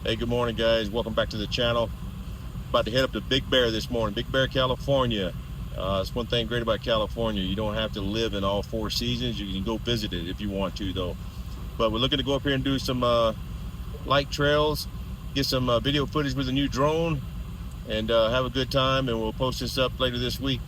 Hey, good morning, guys. Welcome back to the channel. About to head up to Big Bear this morning, Big Bear, California. It's one thing great about California. You don't have to live in all four seasons. You can go visit it if you want to, though. But we're looking to go up here and do some light trails, get some video footage with a new drone, and have a good time. And we'll post this up later this week.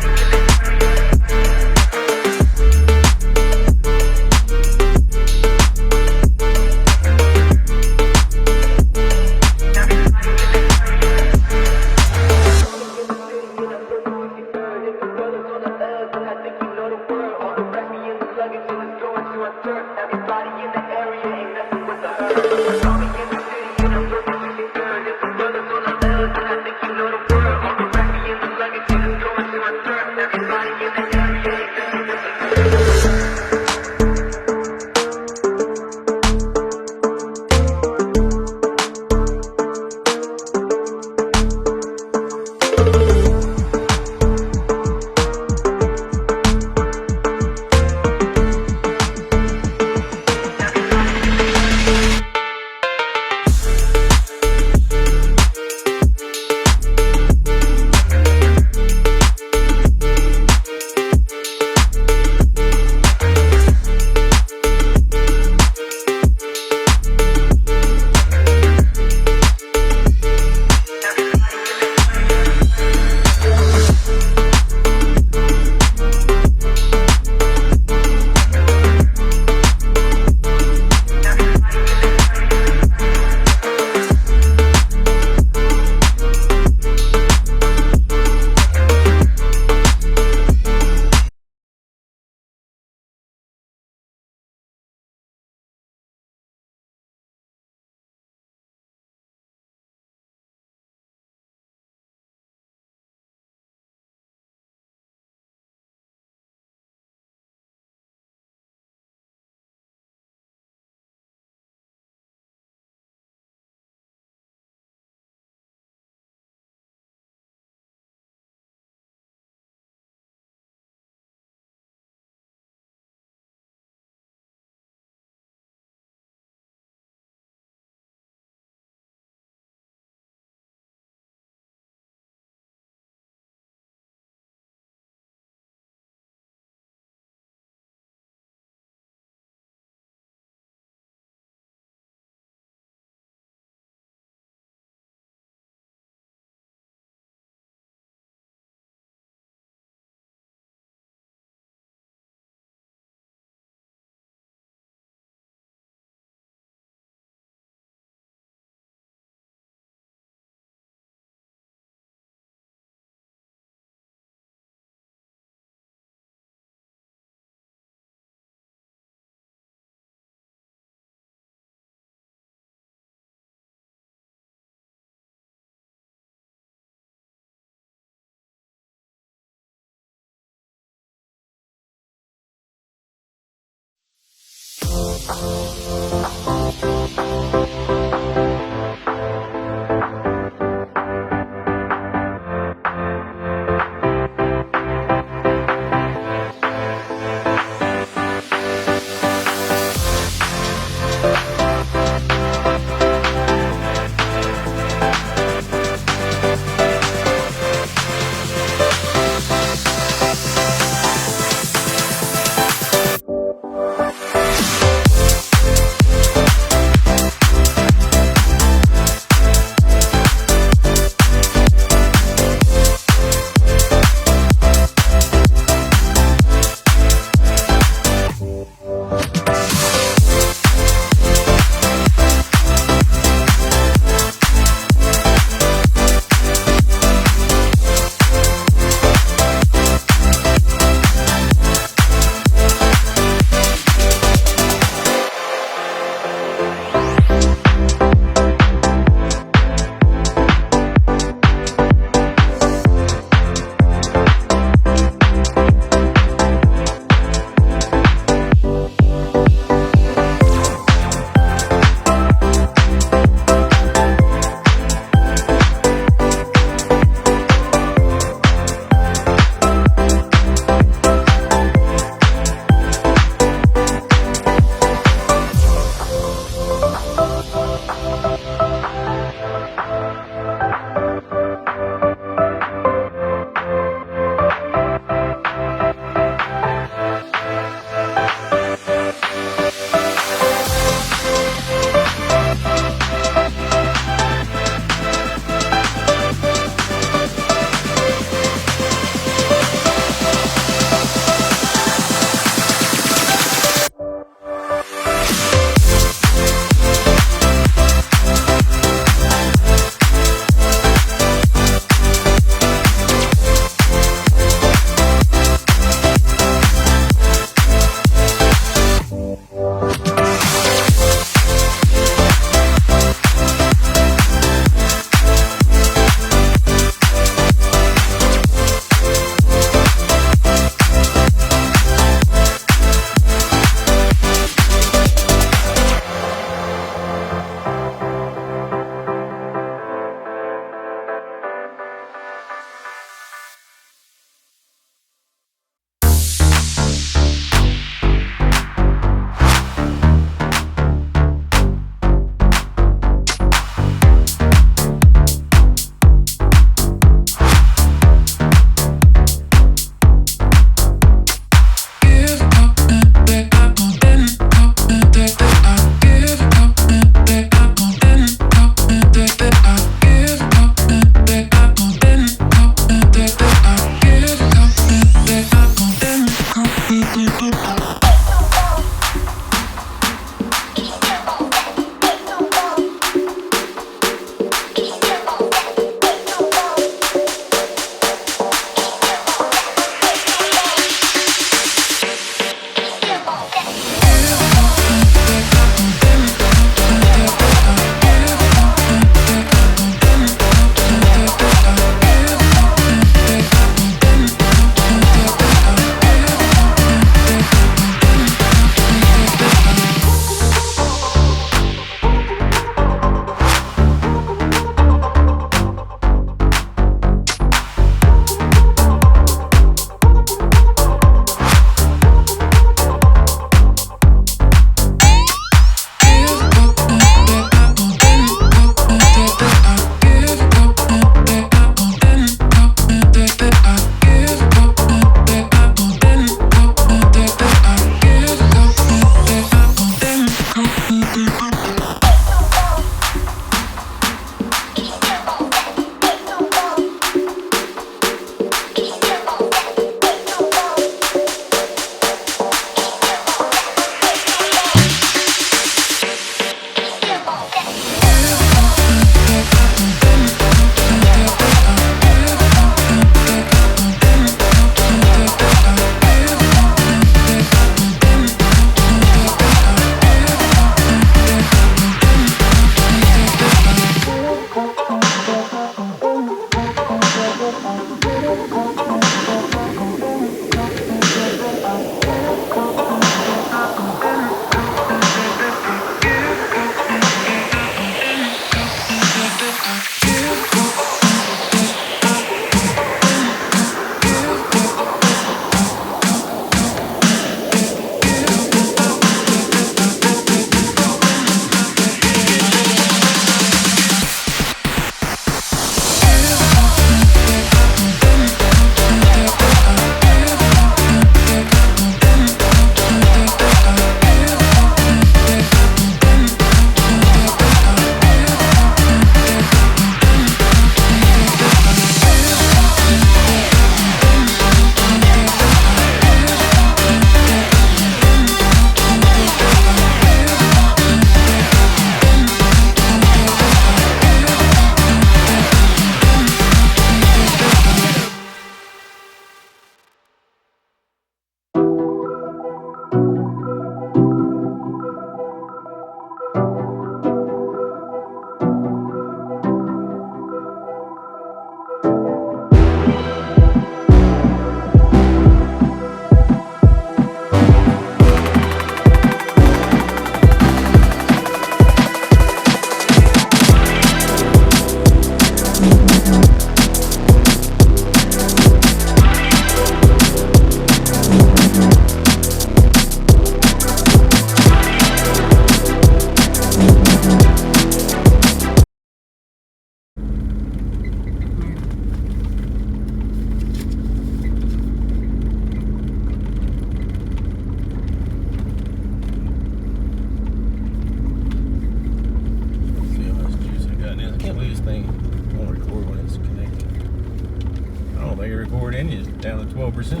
Down to 12%.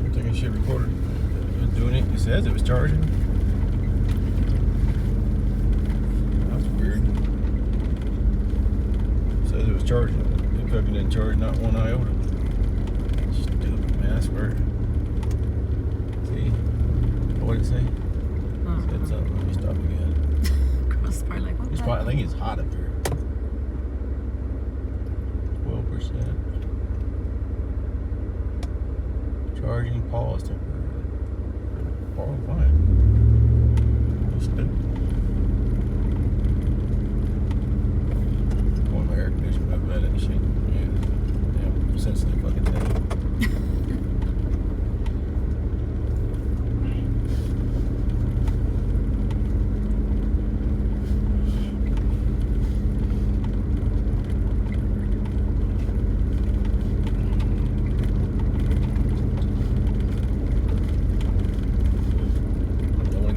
I think I should record it. Doing it. It says it was charging. That's weird. It says it was charging. It fucking didn't charge not one iota. Stupid, man. I swear. See? What did it say? It said something. Let me stop again. It's probably like, what? It's probably, I think it's hot up here. 12%. Charging pause temporarily. Oh, fine. Stupid. Boy, my air conditioner up bad and shit. Yeah. Damn, sensitive fucking thing.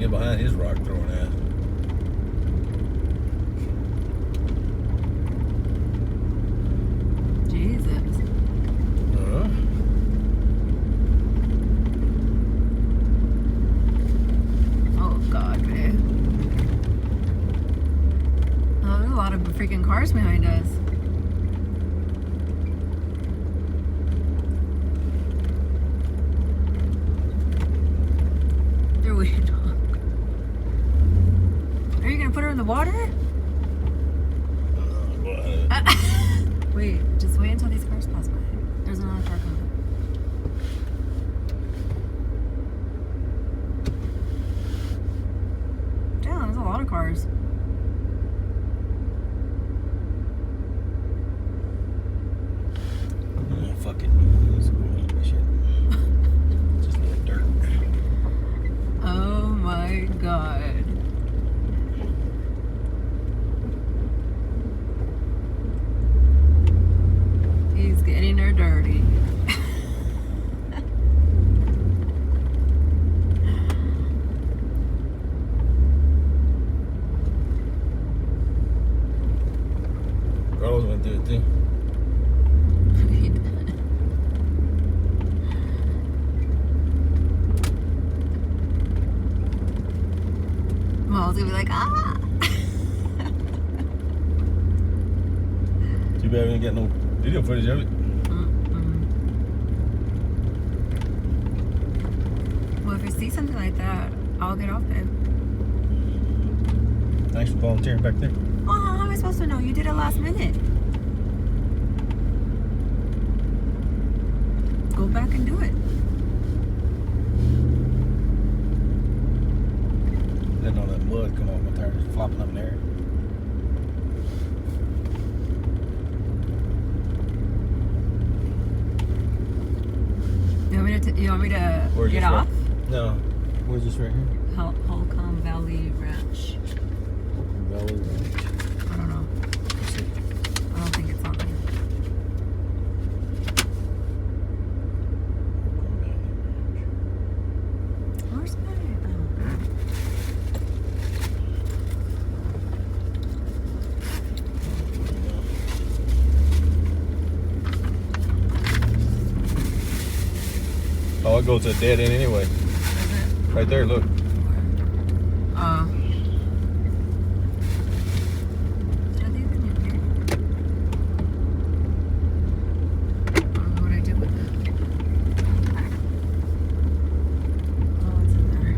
Behind his rock throwing ass. Jesus. Oh God, man. Oh, there's a lot of freaking cars behind us. They're weird. Are you gonna put her in the water? Wait, just wait until these cars pass by. There's another car coming. Damn, there's a lot of cars. Fuck it. Let's go eat this shit. Just need dirt. Oh my God. He's getting her dirty. Carlos went through it too. Mom's gonna be like, ah. Too bad we didn't get no video footage of it. Well, if you see something like that, I'll get off it. Thanks for volunteering back there. Oh, how am I supposed to know? You did it last minute. back and do it. Letting all that mud come off my tires, flopping up in the air. You want me to Where's get this off? No. Where's this right here? Holcomb Valley Ranch. Valley Ranch. I don't know. Let's see. I don't think it's on there. Where's my? Oh, it goes to a dead end anyway. Is it? Right there, look. Did I leave it in here? I don't know what I did with it. Oh, it's in there.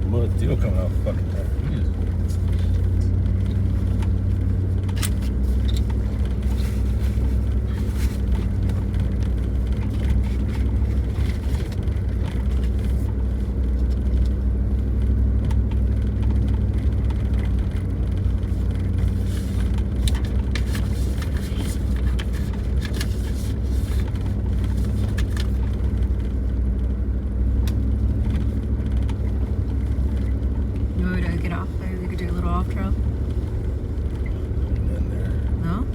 Mud still coming off the fucking tire. You want me to get off there? We could do a little off trail. In there. No?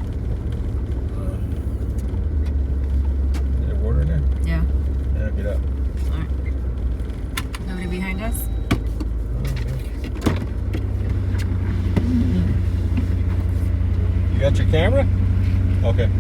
Is there water in there? Yeah. Yeah, get up. Alright. Nobody behind us? You got your camera? Okay.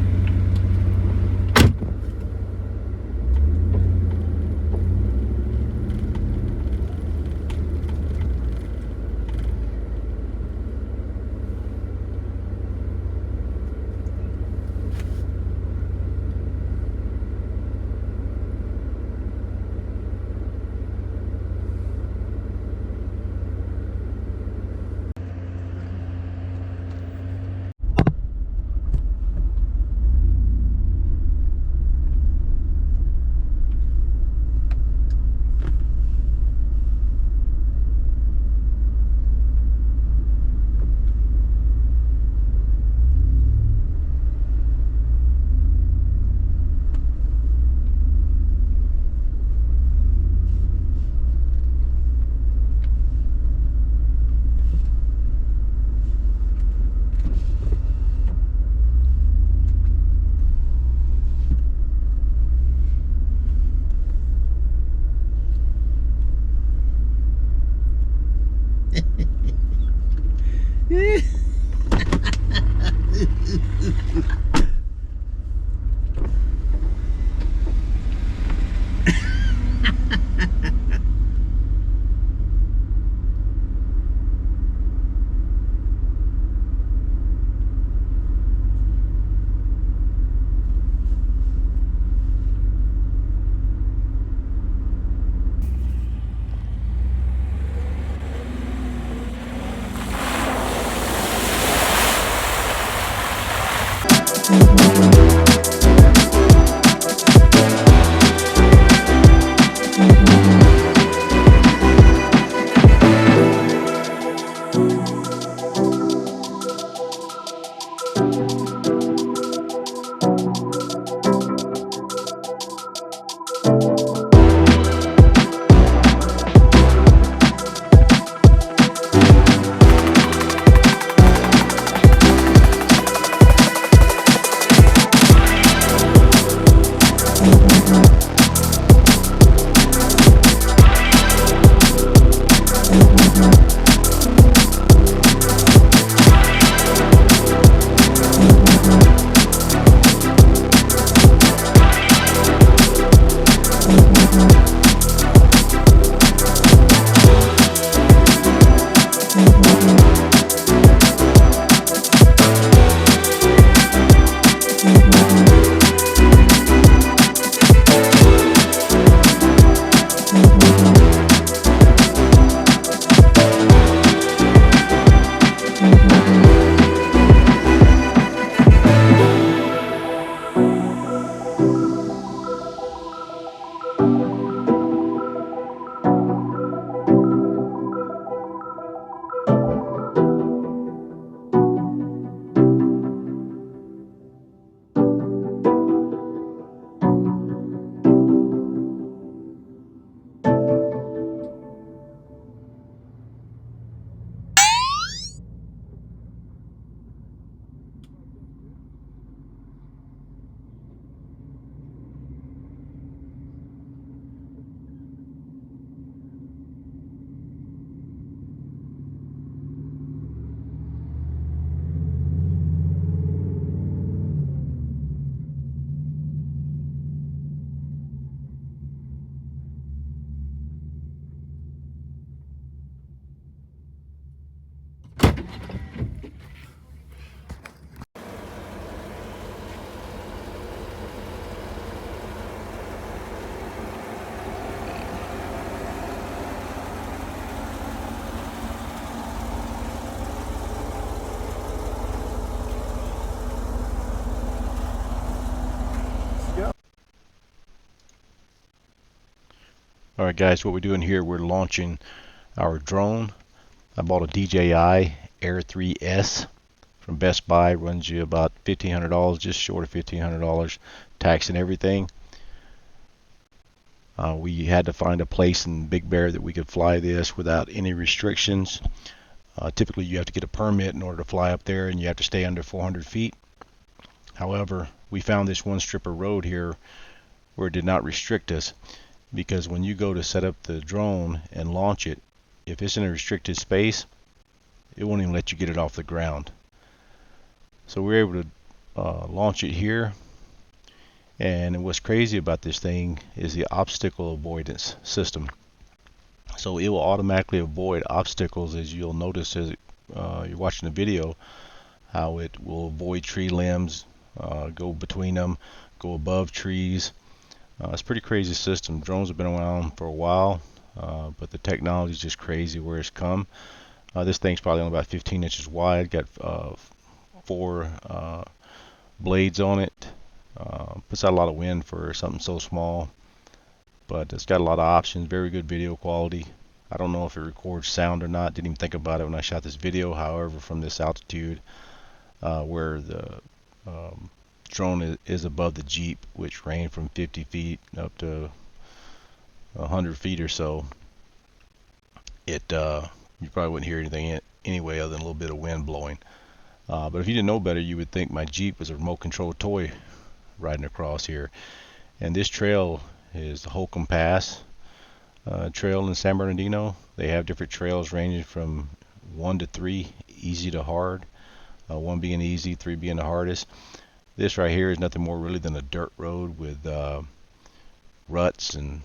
Alright guys, what we're doing here, we're launching our drone. I bought a DJI Air 3S from Best Buy. Runs you about $1,500, just short of $1,500, tax and everything. We had to find a place in Big Bear that we could fly this without any restrictions. Typically you have to get a permit in order to fly up there, and you have to stay under 400 feet. However, we found this one strip of road here where it did not restrict us, because when you go to set up the drone and launch it, if it's in a restricted space, it won't even let you get it off the ground. So we're able to launch it here. And what's crazy about this thing is the obstacle avoidance system. So it will automatically avoid obstacles, as you'll notice as you're watching the video, how it will avoid tree limbs, go between them, go above trees. It's a pretty crazy system. Drones have been around for a while, but the technology is just crazy where it's come. This thing's probably only about 15 inches wide, got 4 blades on it. Puts out a lot of wind for something so small, but it's got a lot of options. Very good video quality. I don't know if it records sound or not. Didn't even think about it when I shot this video. However, from this altitude, where the drone is above the Jeep, which range from 50 feet up to 100 feet or so, you probably wouldn't hear anything anyway other than a little bit of wind blowing. But if you didn't know better, you would think my Jeep was a remote control toy riding across here. And this trail is the Holcomb Pass trail in San Bernadino. They have different trails ranging from 1 to 3, easy to hard. 1 being easy, 3 being the hardest. This right here is nothing more really than a dirt road with ruts, and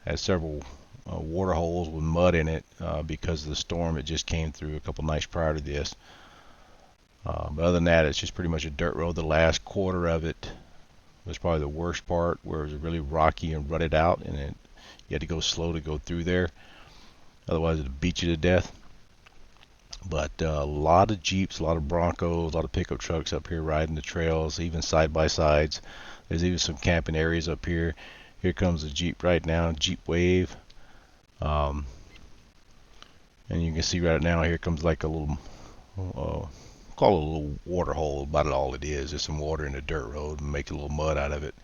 has several water holes with mud in it because of the storm it just came through a couple nights prior to this. But other than that, it's just pretty much a dirt road. The last quarter of it was probably the worst part, where it was really rocky and rutted out, and you had to go slow to go through there. Otherwise, it'd beat you to death. But a lot of Jeeps, a lot of Broncos, a lot of pickup trucks up here riding the trails, even side-by-sides. There's even some camping areas up here. Here comes a Jeep right now, Jeep Wave. And you can see right now, here comes like a little, call it a little water hole. About all it is some water in the dirt road, and make a little mud out of it.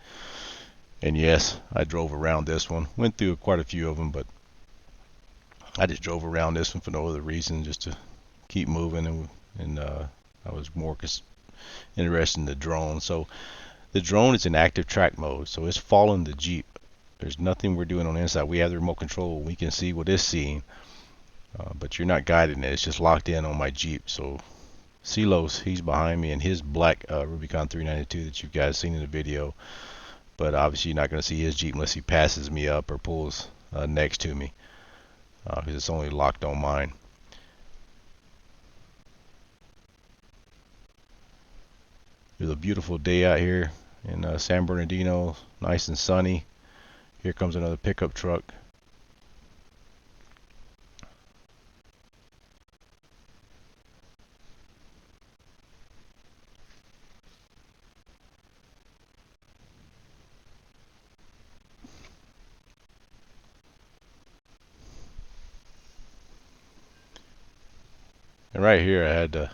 And yes, I drove around this one. Went through quite a few of them, but I just drove around this one for no other reason, just to keep moving, and I was more interested in the drone. So the drone is in active track mode, so it's following the Jeep. There's nothing we're doing on the inside. We have the remote control. We can see what it's seeing, but you're not guiding it. It's just locked in on my Jeep. So Silos, he's behind me in his black Rubicon 392 that you guys seen in the video, but obviously you're not going to see his Jeep unless he passes me up or pulls next to me, because it's only locked on mine. There's a beautiful day out here in San Bernardino, nice and sunny. Here comes another pickup truck. And right here I had to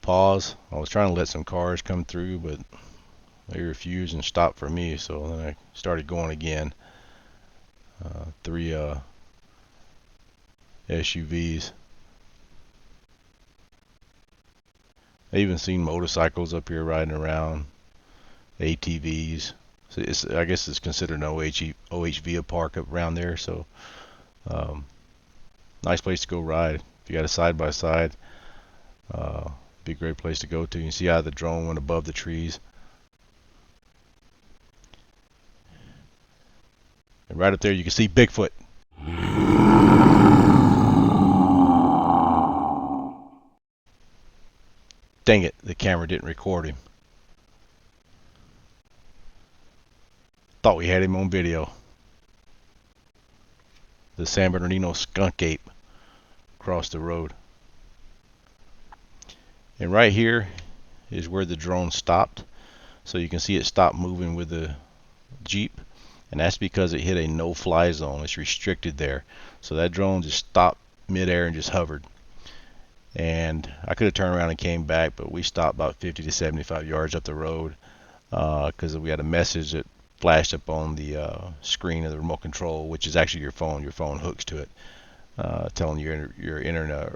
pause. I was trying to let some cars come through, but they refused and stopped for me, so then I started going again. 3 SUVs. I even seen motorcycles up here riding around, ATVs. So I guess it's considered an OHV park up around there, so nice place to go ride. If you got a side-by-side, be a great place to go to. You can see how the drone went above the trees. And right up there you can see Bigfoot. Dang it, the camera didn't record him. Thought we had him on video. The San Bernardino skunk ape across the road. And right here is where the drone stopped. So you can see it stopped moving with the Jeep. and that's because it hit a no-fly zone. It's restricted there. So that drone just stopped midair and just hovered. And I could have turned around and came back, but we stopped about 50 to 75 yards up the road because we had a message that flashed up on the screen of the remote control, which is actually your phone. Your phone hooks to it, telling you you're in a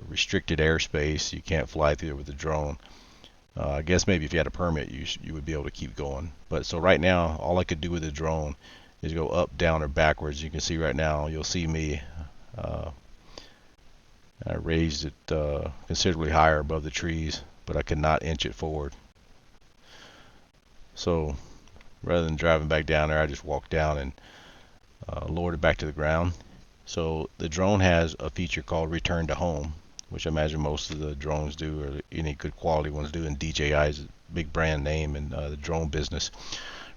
restricted airspace. You can't fly through it with a drone. I guess maybe if you had a permit, you would be able to keep going. But so right now, all I could do with the drone is go up, down, or backwards. You can see right now, you'll see me. I raised it considerably higher above the trees, but I could not inch it forward. So rather than driving back down there, I just walked down and lowered it back to the ground. So the drone has a feature called return to home, which I imagine most of the drones do, or any good quality ones do, and DJI is a big brand name in the drone business.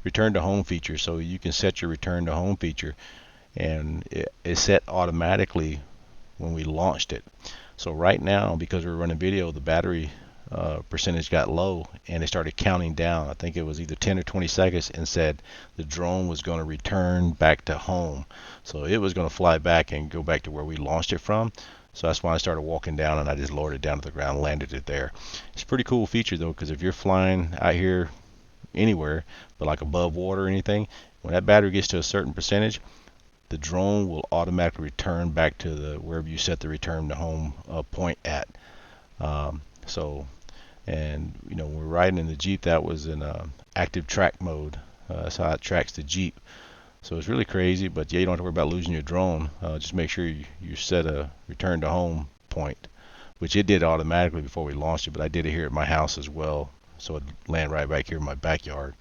Return to home feature, so you can set your return to home feature, and it is set automatically when we launched it. So right now, because we're running video, the battery percentage got low, and it started counting down. I think it was either 10 or 20 seconds, and said the drone was going to return back to home. So it was going to fly back and go back to where we launched it from. So that's why I started walking down, and I just lowered it down to the ground, landed it there. It's a pretty cool feature though, because if you're flying out here anywhere, but like above water or anything, when that battery gets to a certain percentage, the drone will automatically return back to the wherever you set the return to home point at. And you know, when we're riding in the Jeep, that was in active track mode. That's how it tracks the Jeep. So it's really crazy, but yeah, you don't have to worry about losing your drone. Just make sure you set a return to home point, which it did automatically before we launched it, but I did it here at my house as well, so it'd land right back here in my backyard.